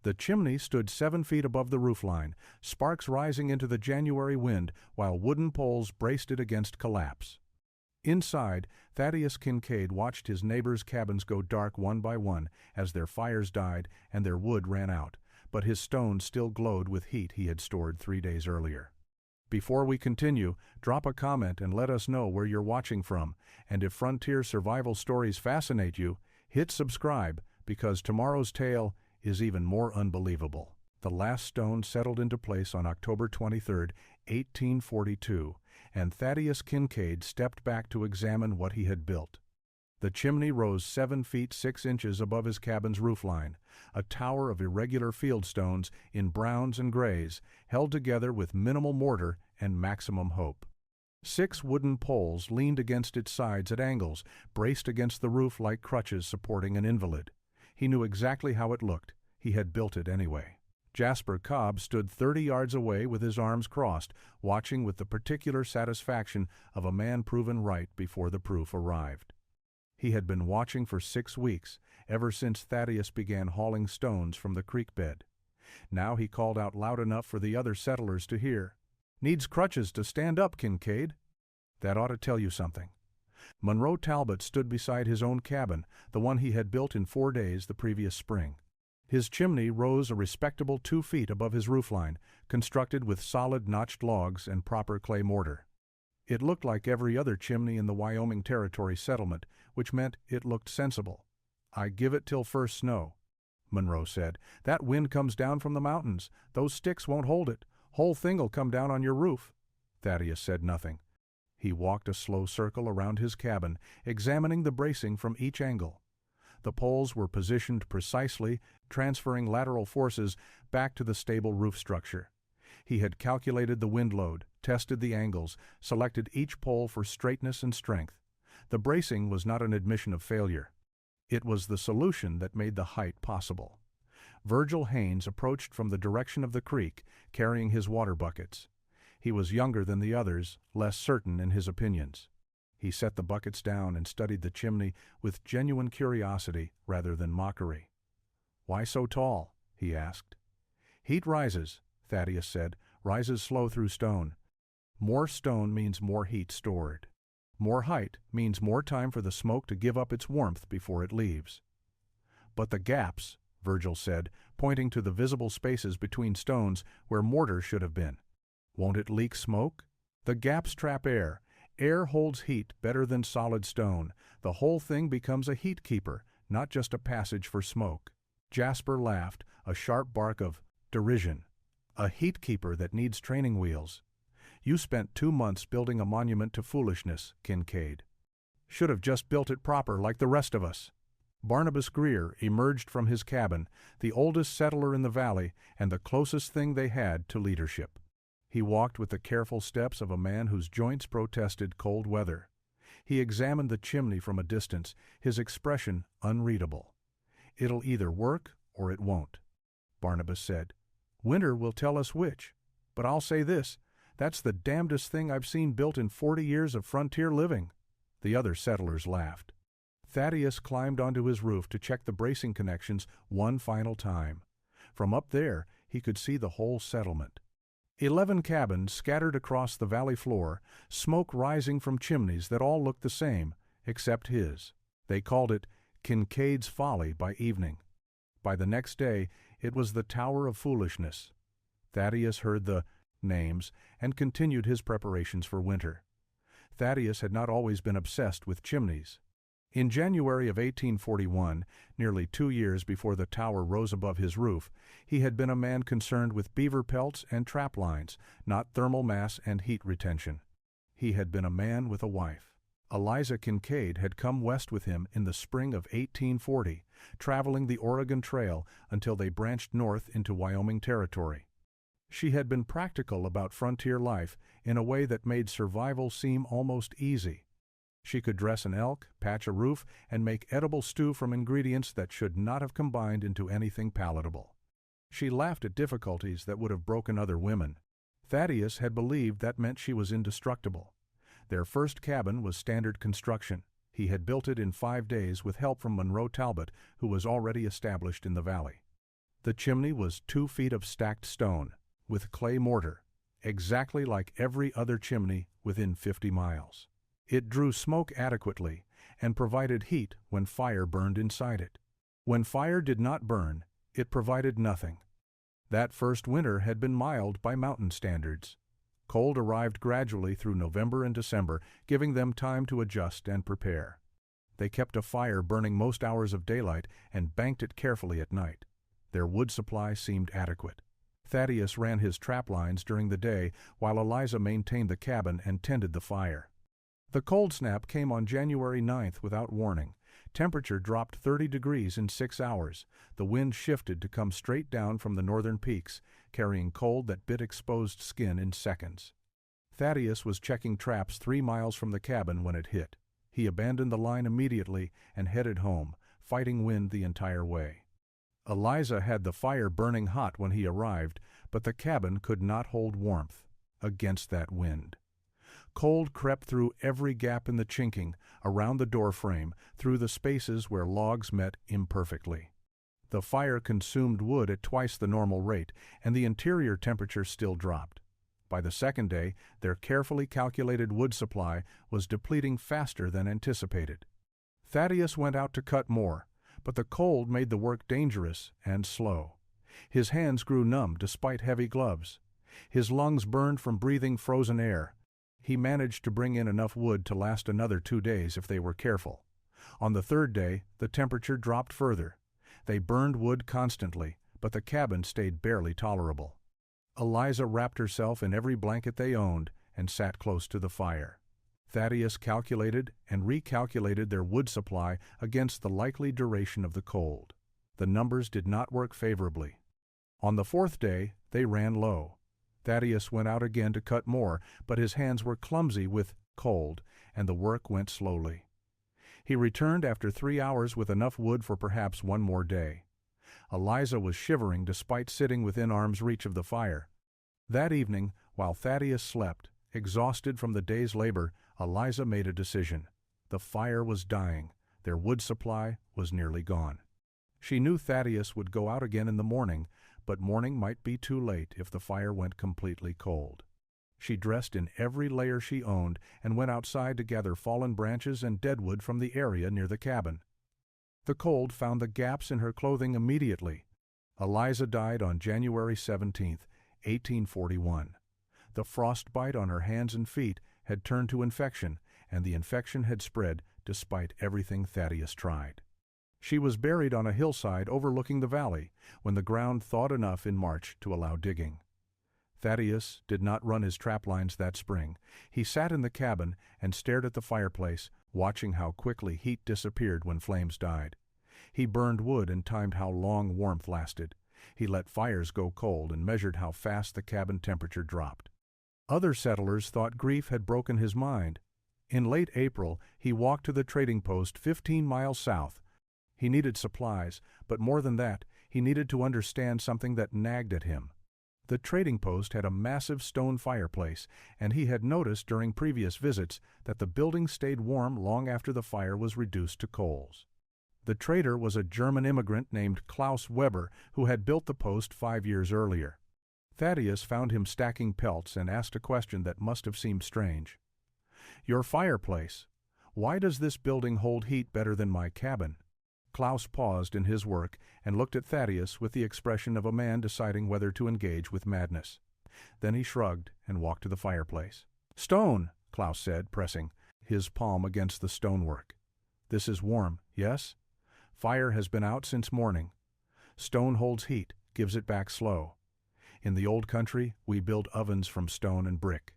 The chimney stood 7 feet above the roofline, sparks rising into the January wind while wooden poles braced it against collapse. Inside, Thaddeus Kincaid watched his neighbors' cabins go dark one by one as their fires died and their wood ran out, but his stones still glowed with heat he had stored 3 days earlier. Before we continue, drop a comment and let us know where you're watching from, and if frontier survival stories fascinate you, hit subscribe, because tomorrow's tale is even more unbelievable. The last stone settled into place on October 23, 1842, and Thaddeus Kincaid stepped back to examine what he had built. The chimney rose 7 feet 6 inches above his cabin's roofline, a tower of irregular fieldstones in browns and grays, held together with minimal mortar and maximum hope. 6 wooden poles leaned against its sides at angles, braced against the roof like crutches supporting an invalid. He knew exactly how it looked. He had built it anyway. Jasper Cobb stood 30 yards away with his arms crossed, watching with the particular satisfaction of a man proven right before the proof arrived. He had been watching for 6 weeks, ever since Thaddeus began hauling stones from the creek bed. Now he called out loud enough for the other settlers to hear. "Needs crutches to stand up, Kincaid." That ought to tell you something. Monroe Talbot stood beside his own cabin, the one he had built in 4 days the previous spring. His chimney rose a respectable 2 feet above his roofline, constructed with solid notched logs and proper clay mortar. It looked like every other chimney in the Wyoming Territory settlement, which meant it looked sensible. "I give it till first snow," Monroe said. "That wind comes down from the mountains. Those sticks won't hold it. Whole thing'll come down on your roof." Thaddeus said nothing. He walked a slow circle around his cabin, examining the bracing from each angle. The poles were positioned precisely, transferring lateral forces back to the stable roof structure. He had calculated the wind load, tested the angles, selected each pole for straightness and strength. The bracing was not an admission of failure. It was the solution that made the height possible. Virgil Haynes approached from the direction of the creek, carrying his water buckets. He was younger than the others, less certain in his opinions. He set the buckets down and studied the chimney with genuine curiosity rather than mockery. "Why so tall?" he asked. "Heat rises," Thaddeus said, "rises slow through stone. More stone means more heat stored. More height means more time for the smoke to give up its warmth before it leaves." "But the gaps," Virgil said, pointing to the visible spaces between stones where mortar should have been. "Won't it leak smoke?" "The gaps trap air. Air holds heat better than solid stone. The whole thing becomes a heat keeper, not just a passage for smoke." Jasper laughed, a sharp bark of derision. "A heat keeper that needs training wheels. You spent 2 months building a monument to foolishness, Kincaid. Should have just built it proper like the rest of us." Barnabas Greer emerged from his cabin, the oldest settler in the valley and the closest thing they had to leadership. He walked with the careful steps of a man whose joints protested cold weather. He examined the chimney from a distance, his expression unreadable. "It'll either work or it won't," Barnabas said. "Winter will tell us which. But I'll say this, that's the damnedest thing I've seen built in 40 years of frontier living." The other settlers laughed. Thaddeus climbed onto his roof to check the bracing connections one final time. From up there, he could see the whole settlement. 11 cabins scattered across the valley floor, smoke rising from chimneys that all looked the same, except his. They called it Kincaid's Folly by evening. By the next day, it was the Tower of Foolishness. Thaddeus heard the names and continued his preparations for winter. Thaddeus had not always been obsessed with chimneys. In January of 1841, nearly 2 years before the tower rose above his roof, he had been a man concerned with beaver pelts and trap lines, not thermal mass and heat retention. He had been a man with a wife. Eliza Kincaid had come west with him in the spring of 1840, traveling the Oregon Trail until they branched north into Wyoming Territory. She had been practical about frontier life in a way that made survival seem almost easy. She could dress an elk, patch a roof, and make edible stew from ingredients that should not have combined into anything palatable. She laughed at difficulties that would have broken other women. Thaddeus had believed that meant she was indestructible. Their first cabin was standard construction. He had built it in 5 days with help from Monroe Talbot, who was already established in the valley. The chimney was 2 feet of stacked stone, with clay mortar, exactly like every other chimney within 50 miles. It drew smoke adequately and provided heat when fire burned inside it. When fire did not burn, it provided nothing. That first winter had been mild by mountain standards. Cold arrived gradually through November and December, giving them time to adjust and prepare. They kept a fire burning most hours of daylight and banked it carefully at night. Their wood supply seemed adequate. Thaddeus ran his trap lines during the day while Eliza maintained the cabin and tended the fire. The cold snap came on January 9th without warning. Temperature dropped 30 degrees in 6 hours. The wind shifted to come straight down from the northern peaks, carrying cold that bit exposed skin in seconds. Thaddeus was checking traps 3 miles from the cabin when it hit. He abandoned the line immediately and headed home, fighting wind the entire way. Eliza had the fire burning hot when he arrived, but the cabin could not hold warmth against that wind. Cold crept through every gap in the chinking, around the door frame, through the spaces where logs met imperfectly. The fire consumed wood at twice the normal rate, and the interior temperature still dropped. By the second day, their carefully calculated wood supply was depleting faster than anticipated. Thaddeus went out to cut more, but the cold made the work dangerous and slow. His hands grew numb despite heavy gloves. His lungs burned from breathing frozen air. He managed to bring in enough wood to last another 2 days if they were careful. On the third day, the temperature dropped further. They burned wood constantly, but the cabin stayed barely tolerable. Eliza wrapped herself in every blanket they owned and sat close to the fire. Thaddeus calculated and recalculated their wood supply against the likely duration of the cold. The numbers did not work favorably. On the fourth day, they ran low. Thaddeus went out again to cut more, but his hands were clumsy with cold, and the work went slowly. He returned after 3 hours with enough wood for perhaps 1 more day. Eliza was shivering despite sitting within arm's reach of the fire. That evening, while Thaddeus slept, exhausted from the day's labor, Eliza made a decision. The fire was dying. Their wood supply was nearly gone. She knew Thaddeus would go out again in the morning, but morning might be too late if the fire went completely cold. She dressed in every layer she owned and went outside to gather fallen branches and deadwood from the area near the cabin. The cold found the gaps in her clothing immediately. Eliza died on January 17, 1841. The frostbite on her hands and feet had turned to infection, and the infection had spread despite everything Thaddeus tried. She was buried on a hillside overlooking the valley when the ground thawed enough in March to allow digging. Thaddeus did not run his trap lines that spring. He sat in the cabin and stared at the fireplace, watching how quickly heat disappeared when flames died. He burned wood and timed how long warmth lasted. He let fires go cold and measured how fast the cabin temperature dropped. Other settlers thought grief had broken his mind. In late April, he walked to the trading post 15 miles south. He needed supplies, but more than that, he needed to understand something that nagged at him. The trading post had a massive stone fireplace, and he had noticed during previous visits that the building stayed warm long after the fire was reduced to coals. The trader was a German immigrant named Klaus Weber, who had built the post 5 years earlier. Thaddeus found him stacking pelts and asked a question that must have seemed strange. "Your fireplace. Why does this building hold heat better than my cabin?" Klaus paused in his work and looked at Thaddeus with the expression of a man deciding whether to engage with madness. Then he shrugged and walked to the fireplace. "Stone," Klaus said, pressing his palm against the stonework. "This is warm, yes? Fire has been out since morning. Stone holds heat, gives it back slow. In the old country, we build ovens from stone and brick.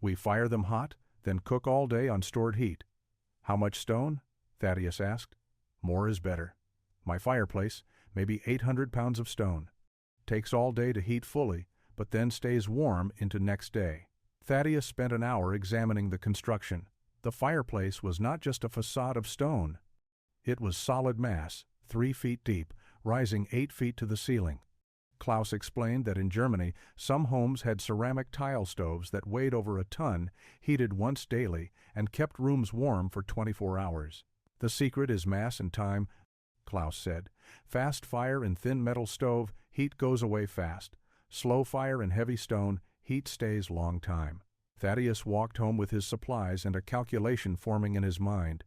We fire them hot, then cook all day on stored heat." "How much stone?" Thaddeus asked. "More is better. My fireplace, maybe 800 pounds of stone. Takes all day to heat fully, but then stays warm into next day." Thaddeus spent an hour examining the construction. The fireplace was not just a facade of stone. It was solid mass, 3 feet deep, rising 8 feet to the ceiling. Klaus explained that in Germany, some homes had ceramic tile stoves that weighed over a ton, heated once daily, and kept rooms warm for 24 hours. The secret is mass and time. Klaus said. Fast fire in thin metal stove, heat goes away fast. Slow fire in heavy stone, heat stays long time. Thaddeus walked home with his supplies and a calculation forming in his mind.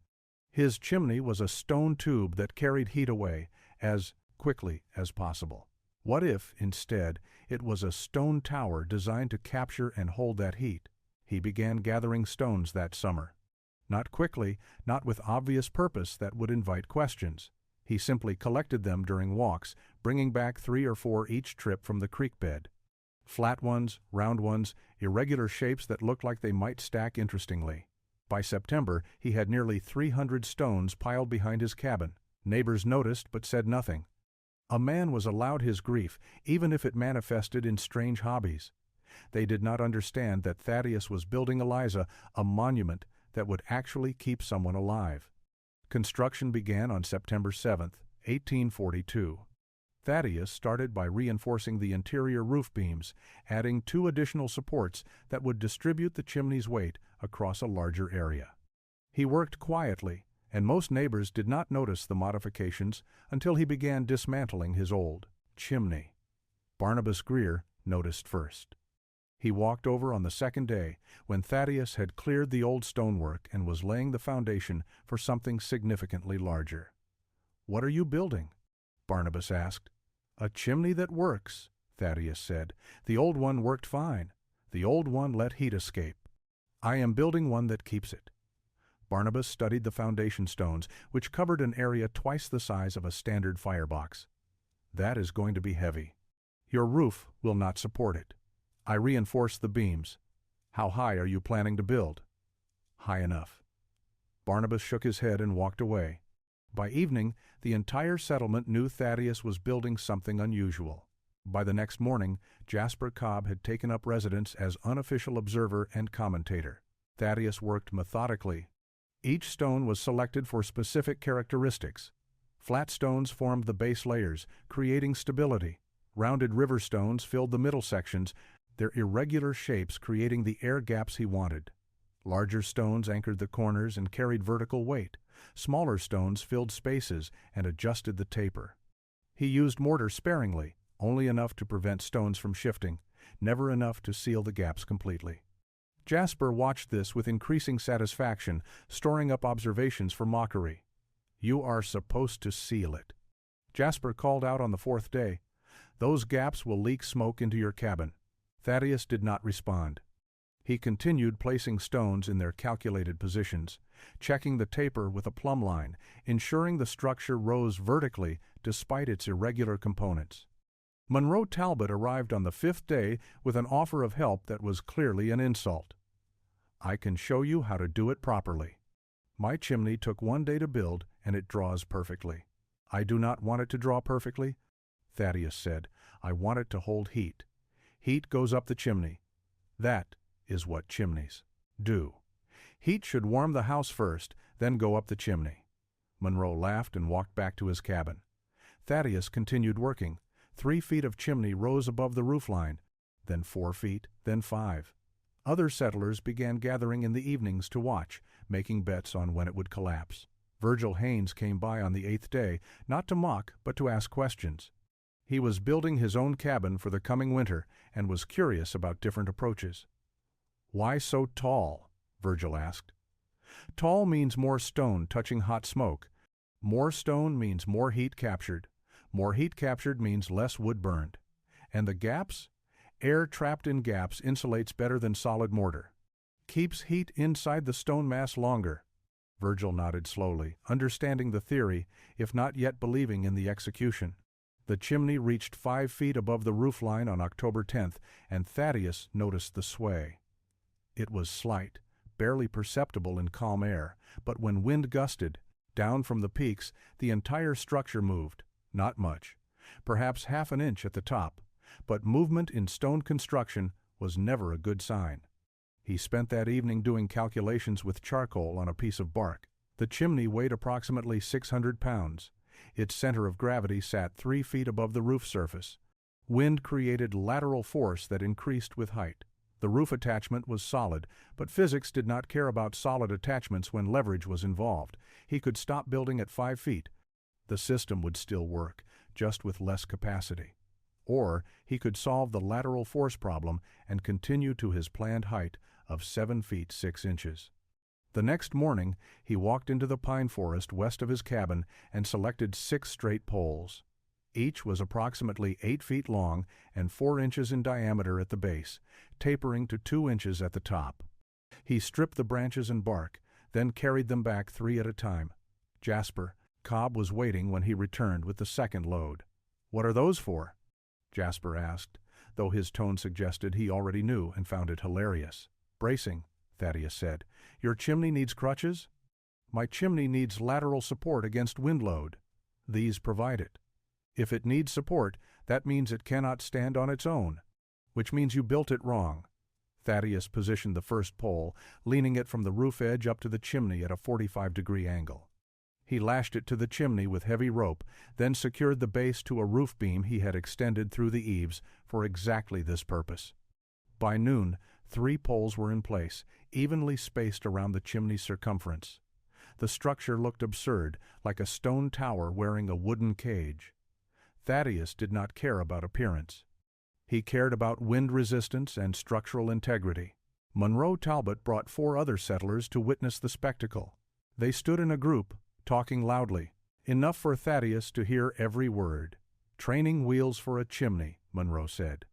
His chimney was a stone tube that carried heat away as quickly as possible. What if, instead, it was a stone tower designed to capture and hold that heat? He began gathering stones that summer. Not quickly, not with obvious purpose that would invite questions. He simply collected them during walks, bringing back 3 or 4 each trip from the creek bed. Flat ones, round ones, irregular shapes that looked like they might stack interestingly. By September, he had nearly 300 stones piled behind his cabin. Neighbors noticed but said nothing. A man was allowed his grief, even if it manifested in strange hobbies. They did not understand that Thaddeus was building Eliza a monument that would actually keep someone alive. Construction began on September 7, 1842. Thaddeus started by reinforcing the interior roof beams, adding 2 additional supports that would distribute the chimney's weight across a larger area. He worked quietly, and most neighbors did not notice the modifications until he began dismantling his old chimney. Barnabas Greer noticed first. He walked over on the second day, when Thaddeus had cleared the old stonework and was laying the foundation for something significantly larger. "What are you building?" Barnabas asked. "A chimney that works," Thaddeus said. "The old one worked fine. The old one let heat escape. I am building one that keeps it." Barnabas studied the foundation stones, which covered an area twice the size of a standard firebox. "That is going to be heavy. Your roof will not support it. I reinforced the beams. How high are you planning to build?" "High enough." Barnabas shook his head and walked away. By evening, the entire settlement knew Thaddeus was building something unusual. By the next morning, Jasper Cobb had taken up residence as unofficial observer and commentator. Thaddeus worked methodically. Each stone was selected for specific characteristics. Flat stones formed the base layers, creating stability. Rounded river stones filled the middle sections, their irregular shapes creating the air gaps he wanted. Larger stones anchored the corners and carried vertical weight. Smaller stones filled spaces and adjusted the taper. He used mortar sparingly, only enough to prevent stones from shifting, never enough to seal the gaps completely. Jasper watched this with increasing satisfaction, storing up observations for mockery. "You are supposed to seal it." Jasper called out on the 4th day, "Those gaps will leak smoke into your cabin." Thaddeus did not respond. He continued placing stones in their calculated positions, checking the taper with a plumb line, ensuring the structure rose vertically despite its irregular components. Monroe Talbot arrived on the 5th day with an offer of help that was clearly an insult. "I can show you how to do it properly. My chimney took 1 day to build, and it draws perfectly." "I do not want it to draw perfectly," Thaddeus said. "I want it to hold heat. Heat goes up the chimney. That is what chimneys do. Heat should warm the house first, then go up the chimney." Monroe laughed and walked back to his cabin. Thaddeus continued working. 3 feet of chimney rose above the roofline, then 4 feet, then 5. Other settlers began gathering in the evenings to watch, making bets on when it would collapse. Virgil Haynes came by on the 8th day, not to mock, but to ask questions. He was building his own cabin for the coming winter and was curious about different approaches. "Why so tall?" Virgil asked. "Tall means more stone touching hot smoke. More stone means more heat captured. More heat captured means less wood burned. And the gaps? Air trapped in gaps insulates better than solid mortar. Keeps heat inside the stone mass longer." Virgil nodded slowly, understanding the theory, if not yet believing in the execution. The chimney reached 5 feet above the roofline on October 10th, and Thaddeus noticed the sway. It was slight, barely perceptible in calm air, but when wind gusted, down from the peaks, the entire structure moved. Not much, perhaps half an inch at the top, but movement in stone construction was never a good sign. He spent that evening doing calculations with charcoal on a piece of bark. The chimney weighed approximately 600 pounds. Its center of gravity sat 3 feet above the roof surface. Wind created lateral force that increased with height. The roof attachment was solid, but physics did not care about solid attachments when leverage was involved. He could stop building at 5 feet. The system would still work, just with less capacity. Or he could solve the lateral force problem and continue to his planned height of 7 feet 6 inches. The next morning, he walked into the pine forest west of his cabin and selected 6 straight poles. Each was approximately 8 feet long and 4 inches in diameter at the base, tapering to 2 inches at the top. He stripped the branches and bark, then carried them back 3 at a time. Jasper, Cobb was waiting when he returned with the second load. "What are those for?" Jasper asked, though his tone suggested he already knew and found it hilarious. "Bracing," Thaddeus said. "Your chimney needs crutches?" "My chimney needs lateral support against wind load. These provide it. If it needs support, that means it cannot stand on its own, which means you built it wrong." Thaddeus positioned the first pole, leaning it from the roof edge up to the chimney at a 45-degree angle. He lashed it to the chimney with heavy rope, then secured the base to a roof beam he had extended through the eaves for exactly this purpose. By noon, 3 poles were in place, evenly spaced around the chimney's circumference. The structure looked absurd, like a stone tower wearing a wooden cage. Thaddeus did not care about appearance. He cared about wind resistance and structural integrity. Monroe Talbot brought 4 other settlers to witness the spectacle. They stood in a group, talking loudly, enough for Thaddeus to hear every word. "Training wheels for a chimney," Monroe said.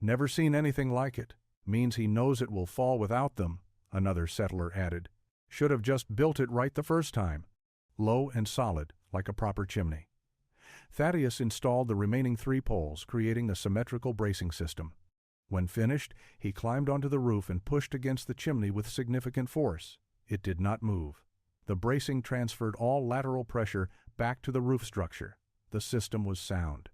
"Never seen anything like it. Means he knows it will fall without them," another settler added. "Should have just built it right the first time. Low and solid, like a proper chimney." Thaddeus installed the remaining 3 poles, creating a symmetrical bracing system. When finished, he climbed onto the roof and pushed against the chimney with significant force. It did not move. The bracing transferred all lateral pressure back to the roof structure. The system was sound.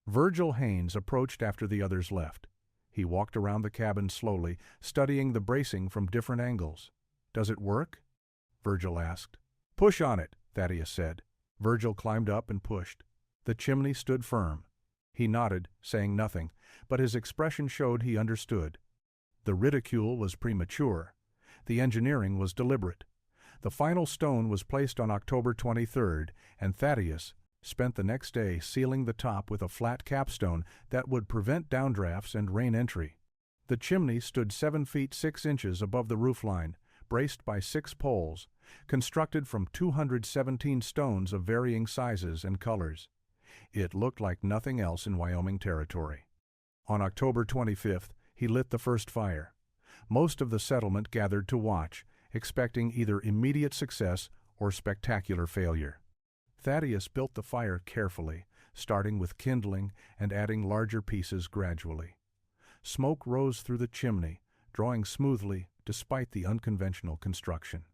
Virgil Haynes approached after the others left. He walked around the cabin slowly, studying the bracing from different angles. "Does it work?" Virgil asked. "Push on it," Thaddeus said. Virgil climbed up and pushed. The chimney stood firm. He nodded, saying nothing, but his expression showed he understood. The ridicule was premature. The engineering was deliberate. The final stone was placed on October 23rd, and Thaddeus spent the next day sealing the top with a flat capstone that would prevent downdrafts and rain entry. The chimney stood 7 feet 6 inches above the roofline, braced by 6 poles, constructed from 217 stones of varying sizes and colors. It looked like nothing else in Wyoming Territory. On October 25th, he lit the first fire. Most of the settlement gathered to watch, expecting either immediate success or spectacular failure. Thaddeus built the fire carefully, starting with kindling and adding larger pieces gradually. Smoke rose through the chimney, drawing smoothly despite the unconventional construction.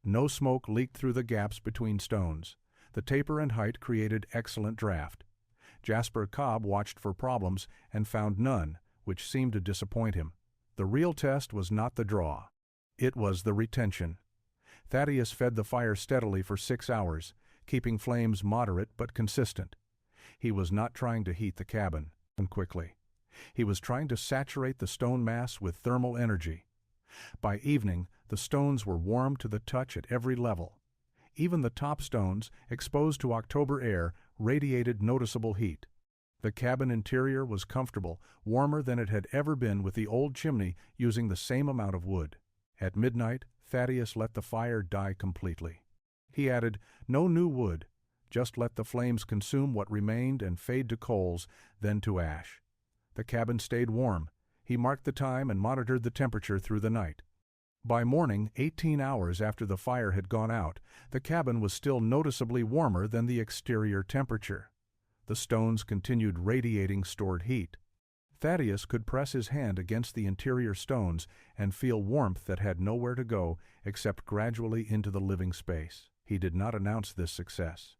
No smoke leaked through the gaps between stones. The taper and height created excellent draft. Jasper Cobb watched for problems and found none, which seemed to disappoint him. The real test was not the draw. It was the retention. Thaddeus fed the fire steadily for 6 hours, keeping flames moderate but consistent. He was not trying to heat the cabin quickly. He was trying to saturate the stone mass with thermal energy. By evening, the stones were warm to the touch at every level. Even the top stones, exposed to October air, radiated noticeable heat. The cabin interior was comfortable, warmer than it had ever been with the old chimney using the same amount of wood. At midnight, Thaddeus let the fire die completely. He added, "No new wood. Just let the flames consume what remained and fade to coals, then to ash." The cabin stayed warm. He marked the time and monitored the temperature through the night. By morning, 18 hours after the fire had gone out, the cabin was still noticeably warmer than the exterior temperature. The stones continued radiating stored heat. Thaddeus could press his hand against the interior stones and feel warmth that had nowhere to go except gradually into the living space. He did not announce this success.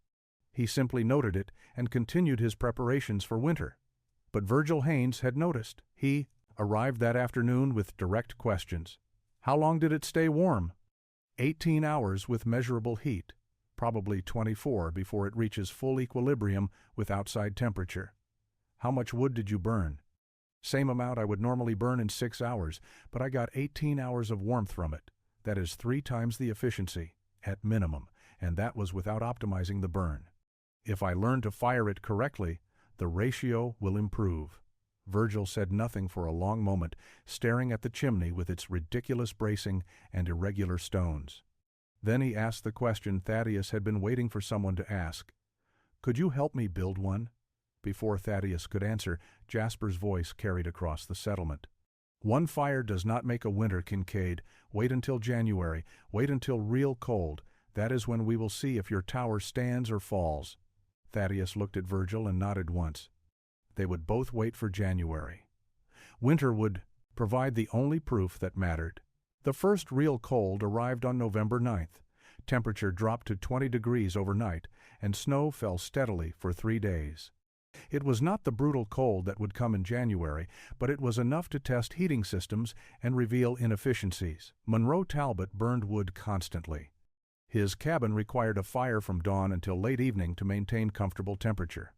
He simply noted it and continued his preparations for winter. But Virgil Haynes had noticed. He arrived that afternoon with direct questions. "How long did it stay warm?" 18 hours with measurable heat, probably 24 before it reaches full equilibrium with outside temperature. "How much wood did you burn?" "Same amount I would normally burn in 6 hours, but I got 18 hours of warmth from it. That is 3 times the efficiency, at minimum, and that was without optimizing the burn." If I learn to fire it correctly, the ratio will improve." Virgil said nothing for a long moment, staring at the chimney with its ridiculous bracing and irregular stones. Then he asked the question Thaddeus had been waiting for someone to ask. "Could you help me build one?" Before Thaddeus could answer, Jasper's voice carried across the settlement. "One fire does not make a winter, Kincaid. Wait until January. Wait until real cold. That is when we will see if your tower stands or falls." Thaddeus looked at Virgil and nodded once. They would both wait for January. Winter would provide the only proof that mattered. The first real cold arrived on November 9th. Temperature dropped to 20 degrees overnight, and snow fell steadily for 3 days. It was not the brutal cold that would come in January, but it was enough to test heating systems and reveal inefficiencies. Monroe Talbot burned wood constantly. His cabin required a fire from dawn until late evening to maintain comfortable temperature.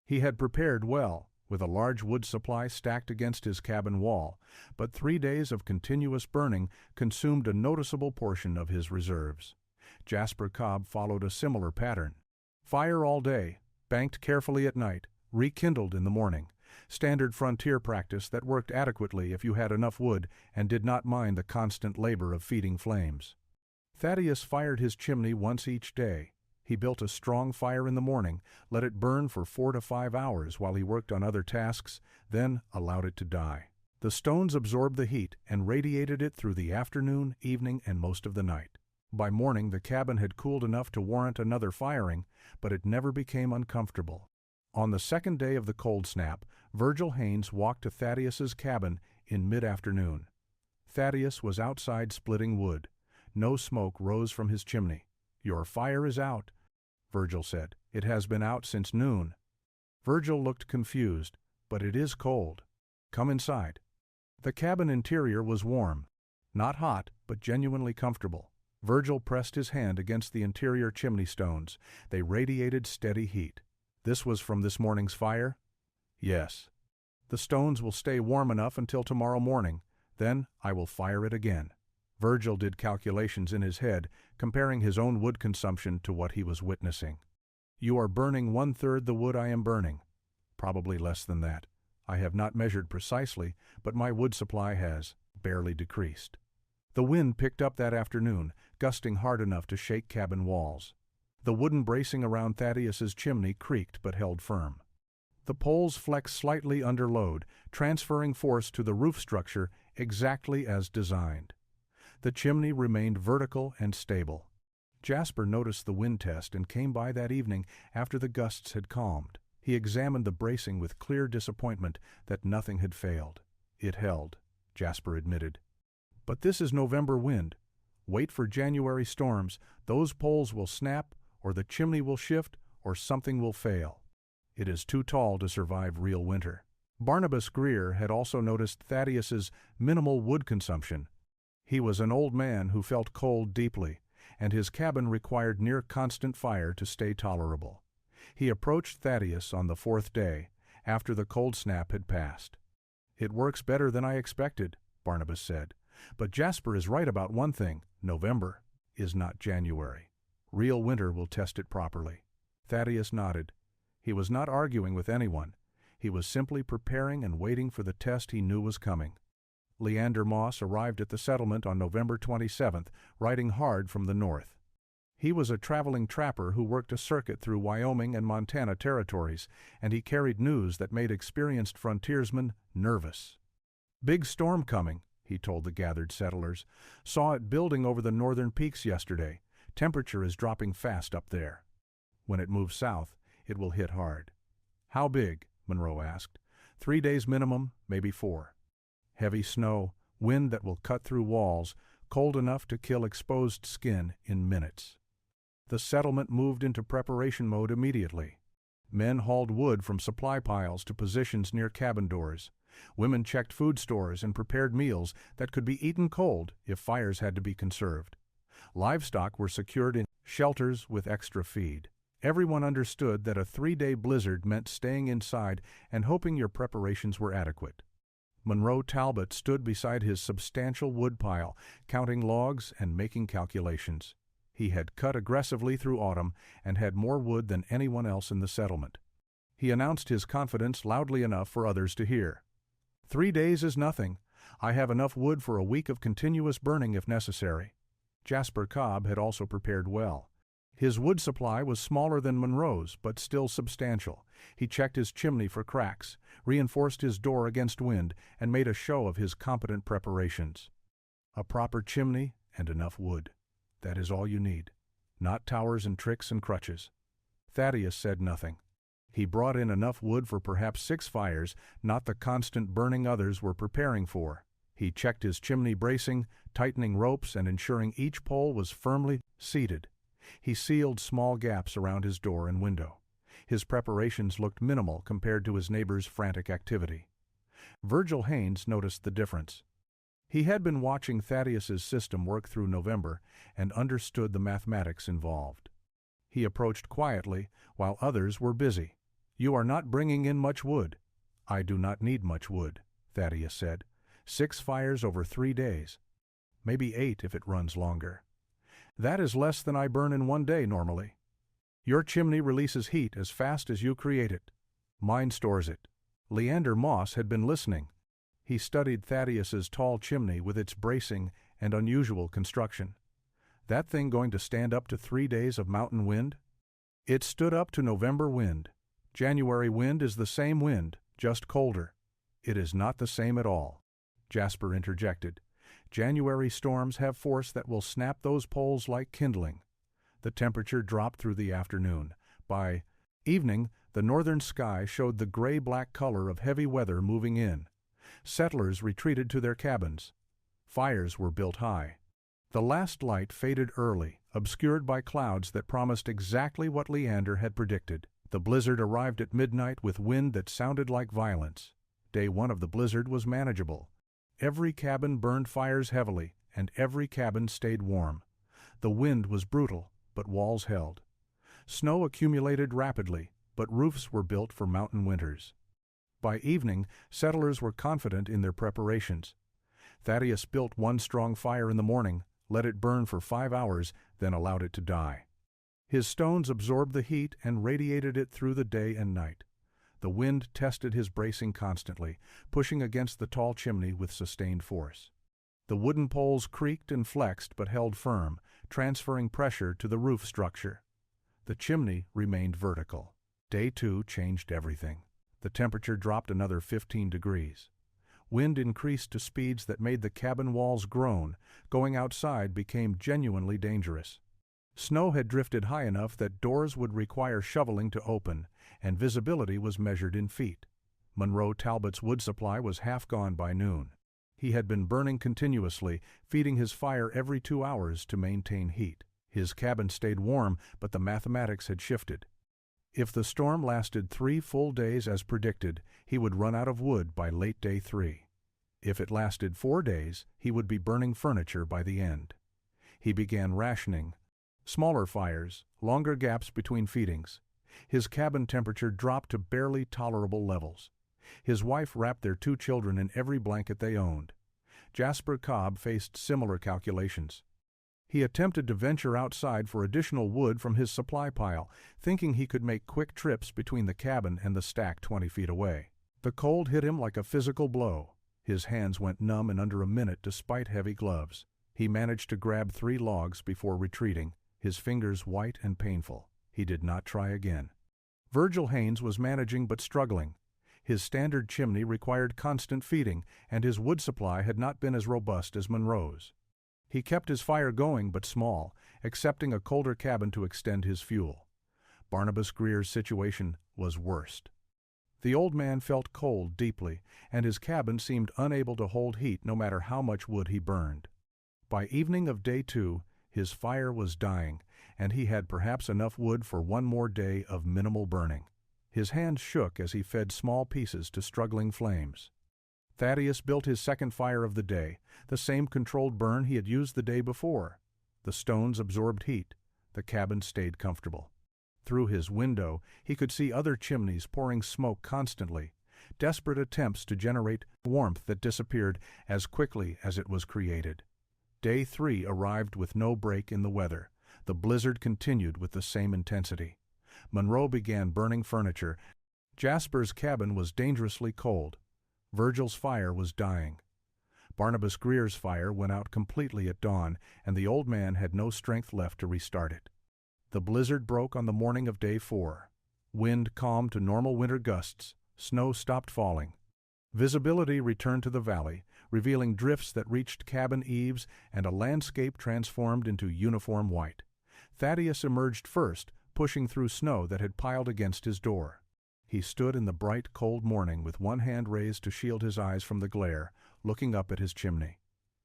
He had prepared well, with a large wood supply stacked against his cabin wall, but 3 days of continuous burning consumed a noticeable portion of his reserves. Jasper Cobb followed a similar pattern. Fire all day, banked carefully at night, rekindled in the morning. Standard frontier practice that worked adequately if you had enough wood and did not mind the constant labor of feeding flames. Thaddeus fired his chimney once each day. He built a strong fire in the morning, let it burn for 4 to 5 hours while he worked on other tasks, then allowed it to die. The stones absorbed the heat and radiated it through the afternoon, evening, and most of the night. By morning the cabin had cooled enough to warrant another firing, but it never became uncomfortable. On the second day of the cold snap, Virgil Haynes walked to Thaddeus's cabin in mid-afternoon. Thaddeus was outside splitting wood. No smoke rose from his chimney. "Your fire is out," Virgil said. "It has been out since noon." Virgil looked confused. "But it is cold. Come inside." The cabin interior was warm. Not hot, but genuinely comfortable. Virgil pressed his hand against the interior chimney stones. They radiated steady heat. "This was from this morning's fire?" "Yes." "The stones will stay warm enough until tomorrow morning. Then I will fire it again." Virgil did calculations in his head, comparing his own wood consumption to what he was witnessing. "You are burning 1/3 the wood I am burning." "Probably less than that. I have not measured precisely, but my wood supply has barely decreased." The wind picked up that afternoon, gusting hard enough to shake cabin walls. The wooden bracing around Thaddeus's chimney creaked but held firm. The poles flexed slightly under load, transferring force to the roof structure exactly as designed. The chimney remained vertical and stable. Jasper noticed the wind test and came by that evening after the gusts had calmed. He examined the bracing with clear disappointment that nothing had failed. "It held," Jasper admitted. "But this is November wind. Wait for January storms. Those poles will snap, or the chimney will shift, or something will fail. It is too tall to survive real winter." Barnabas Greer had also noticed Thaddeus's minimal wood consumption. He was an old man who felt cold deeply, and his cabin required near constant fire to stay tolerable. He approached Thaddeus on the 4th day, after the cold snap had passed. "It works better than I expected," Barnabas said. "But Jasper is right about one thing. November is not January. Real winter will test it properly." Thaddeus nodded. He was not arguing with anyone. He was simply preparing and waiting for the test he knew was coming. Leander Moss arrived at the settlement on November 27th, riding hard from the north. He was a traveling trapper who worked a circuit through Wyoming and Montana territories, and he carried news that made experienced frontiersmen nervous. "Big storm coming," he told the gathered settlers. "Saw it building over the northern peaks yesterday. Temperature is dropping fast up there. When it moves south, it will hit hard." "How big?" Monroe asked. 3 days minimum, maybe 4. "Heavy snow, wind that will cut through walls, cold enough to kill exposed skin in minutes." The settlement moved into preparation mode immediately. Men hauled wood from supply piles to positions near cabin doors. Women checked food stores and prepared meals that could be eaten cold if fires had to be conserved. Livestock were secured in shelters with extra feed. Everyone understood that a 3-day blizzard meant staying inside and hoping your preparations were adequate. Monroe Talbot stood beside his substantial wood pile, counting logs and making calculations. He had cut aggressively through autumn and had more wood than anyone else in the settlement. He announced his confidence loudly enough for others to hear. 3 days is nothing. I have enough wood for a week of continuous burning if necessary. Jasper Cobb had also prepared well. His wood supply was smaller than Monroe's, but still substantial. He checked his chimney for cracks, reinforced his door against wind, and made a show of his competent preparations. A proper chimney and enough wood. That is all you need. Not towers and tricks and crutches. Thaddeus said nothing. He brought in enough wood for perhaps 6 fires, not the constant burning others were preparing for. He checked his chimney bracing, tightening ropes and ensuring each pole was firmly seated. He sealed small gaps around his door and window. His preparations looked minimal compared to his neighbor's frantic activity. Virgil Haynes noticed the difference. He had been watching Thaddeus's system work through November and understood the mathematics involved. He approached quietly while others were busy. "You are not bringing in much wood." "I do not need much wood," Thaddeus said. 6 fires over 3 days. Maybe 8 if it runs longer. That is less than I burn in 1 day normally. Your chimney releases heat as fast as you create it. Mine stores it. Leander Moss had been listening. He studied Thaddeus's tall chimney with its bracing and unusual construction. That thing going to stand up to 3 days of mountain wind? It stood up to November wind. January wind is the same wind, just colder. It is not the same at all. Jasper interjected. January storms have force that will snap those poles like kindling. The temperature dropped through the afternoon. By evening, the northern sky showed the gray-black color of heavy weather moving in. Settlers retreated to their cabins. Fires were built high. The last light faded early, obscured by clouds that promised exactly what Leander had predicted. The blizzard arrived at midnight with wind that sounded like violence. Day 1 of the blizzard was manageable. Every cabin burned fires heavily, and every cabin stayed warm. The wind was brutal, but walls held. Snow accumulated rapidly, but roofs were built for mountain winters. By evening, settlers were confident in their preparations. Thaddeus built 1 strong fire in the morning, let it burn for 5 hours, then allowed it to die. His stones absorbed the heat and radiated it through the day and night. The wind tested his bracing constantly, pushing against the tall chimney with sustained force. The wooden poles creaked and flexed but held firm, transferring pressure to the roof structure. The chimney remained vertical. Day 2 changed everything. The temperature dropped another 15 degrees. Wind increased to speeds that made the cabin walls groan. Going outside became genuinely dangerous. Snow had drifted high enough that doors would require shoveling to open, and visibility was measured in feet. Monroe Talbot's wood supply was half gone by noon. He had been burning continuously, feeding his fire every 2 hours to maintain heat. His cabin stayed warm, but the mathematics had shifted. If the storm lasted 3 full days as predicted, he would run out of wood by late day 3. If it lasted 4 days, he would be burning furniture by the end. He began rationing. Smaller fires, longer gaps between feedings. His cabin temperature dropped to barely tolerable levels. His wife wrapped their 2 children in every blanket they owned. Jasper Cobb faced similar calculations. He attempted to venture outside for additional wood from his supply pile, thinking he could make quick trips between the cabin and the stack 20 feet away. The cold hit him like a physical blow. His hands went numb in under a minute despite heavy gloves. He managed to grab 3 logs before retreating, his fingers white and painful. He did not try again. Virgil Haynes was managing but struggling. His standard chimney required constant feeding, and his wood supply had not been as robust as Monroe's. He kept his fire going but small, accepting a colder cabin to extend his fuel. Barnabas Greer's situation was worst. The old man felt cold deeply, and his cabin seemed unable to hold heat no matter how much wood he burned. By evening of day 2, his fire was dying, and he had perhaps enough wood for 1 more day of minimal burning. His hands shook as he fed small pieces to struggling flames. Thaddeus built his second fire of the day, the same controlled burn he had used the day before. The stones absorbed heat. The cabin stayed comfortable. Through his window, he could see other chimneys pouring smoke constantly, desperate attempts to generate warmth that disappeared as quickly as it was created. Day 3 arrived with no break in the weather. The blizzard continued with the same intensity. Monroe began burning furniture. Jasper's cabin was dangerously cold. Virgil's fire was dying. Barnabas Greer's fire went out completely at dawn, and the old man had no strength left to restart it. The blizzard broke on the morning of day 4. Wind calmed to normal winter gusts. Snow stopped falling. Visibility returned to the valley, revealing drifts that reached cabin eaves and a landscape transformed into uniform white. Thaddeus emerged first, pushing through snow that had piled against his door. He stood in the bright, cold morning with one hand raised to shield his eyes from the glare, looking up at his chimney.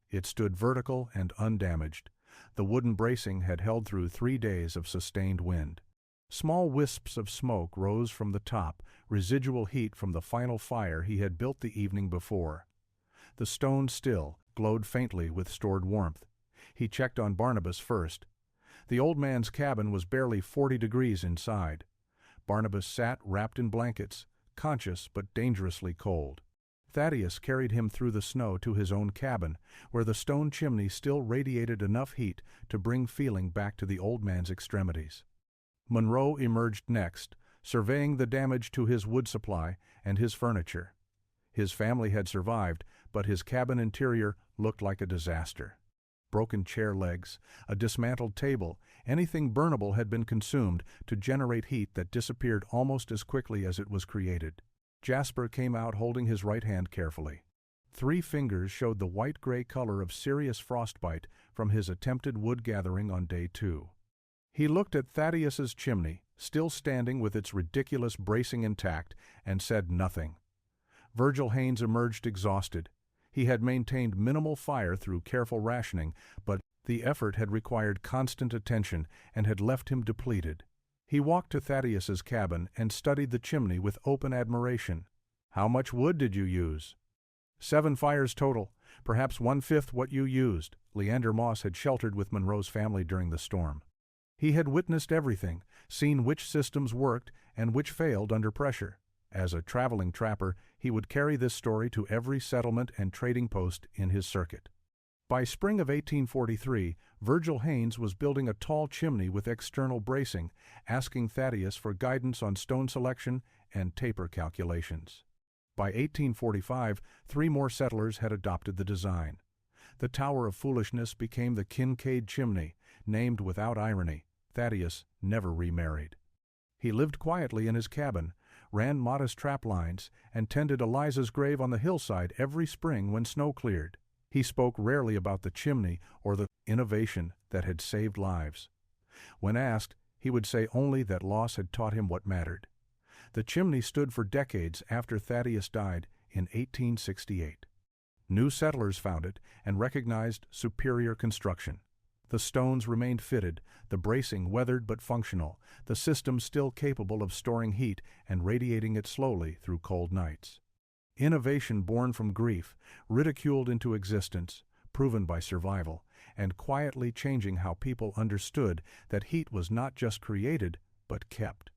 It stood vertical and undamaged. The wooden bracing had held through 3 days of sustained wind. Small wisps of smoke rose from the top, residual heat from the final fire he had built the evening before. The stone still glowed faintly with stored warmth. He checked on Barnabas first. The old man's cabin was barely 40 degrees inside. Barnabas sat wrapped in blankets, conscious but dangerously cold. Thaddeus carried him through the snow to his own cabin, where the stone chimney still radiated enough heat to bring feeling back to the old man's extremities. Monroe emerged next, surveying the damage to his wood supply and his furniture. His family had survived, but his cabin interior looked like a disaster. Broken chair legs, a dismantled table, anything burnable had been consumed to generate heat that disappeared almost as quickly as it was created. Jasper came out holding his right hand carefully. 3 fingers showed the white-gray color of serious frostbite from his attempted wood gathering on day 2. He looked at Thaddeus's chimney, still standing with its ridiculous bracing intact, and said nothing. Virgil Haynes emerged exhausted. He had maintained minimal fire through careful rationing, but the effort had required constant attention and had left him depleted. He walked to Thaddeus's cabin and studied the chimney with open admiration. "How much wood did you use?" 7 fires total, perhaps 1/5 what you used. Leander Moss had sheltered with Monroe's family during the storm. He had witnessed everything, seen which systems worked and which failed under pressure. As a traveling trapper, he would carry this story to every settlement and trading post in his circuit. By spring of 1843, Virgil Haynes was building a tall chimney with external bracing, asking Thaddeus for guidance on stone selection and taper calculations. By 1845, 3 more settlers had adopted the design. The Tower of Foolishness became the Kincaid Chimney, named without irony. Thaddeus never remarried. He lived quietly in his cabin, ran modest trap lines, and tended Eliza's grave on the hillside every spring when snow cleared. He spoke rarely about the chimney or the innovation that had saved lives. When asked, he would say only that loss had taught him what mattered. The chimney stood for decades after Thaddeus died in 1868. New settlers found it and recognized superior construction. The stones remained fitted, the bracing weathered but functional, the system still capable of storing heat and radiating it slowly through cold nights. Innovation born from grief, ridiculed into existence, proven by survival, and quietly changing how people understood that heat was not just created, but kept.